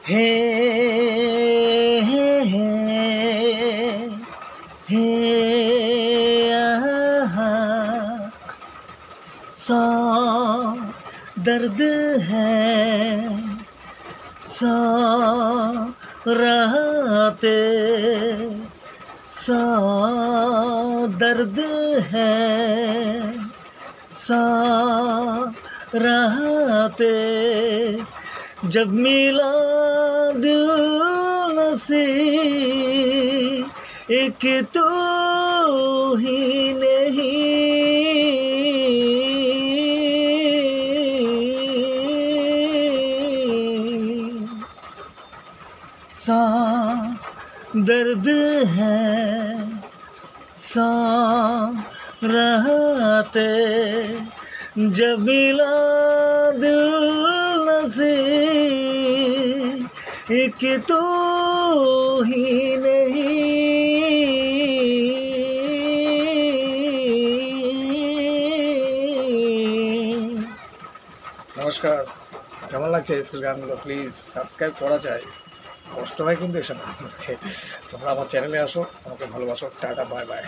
हे हे हे हे आहा, सौ दर्द है, सौ रातें, सौ दर्द है, सौ रातें, जब मिला दिल नसीब एक तो ही नहीं, सा दर्द है, सा रातें, जब मिला दिल नसीब एक तो ही नहीं। নমস্কার, কেমন লাগছে স্কুল গানগুলো? প্লিজ সাবস্ক্রাইব করা যায়, কষ্ট হয় কিন্তু এসব করতে। তোমরা আমার চ্যানেলে আসো, আমাকে ভালোবাসো। Tata, bye bye.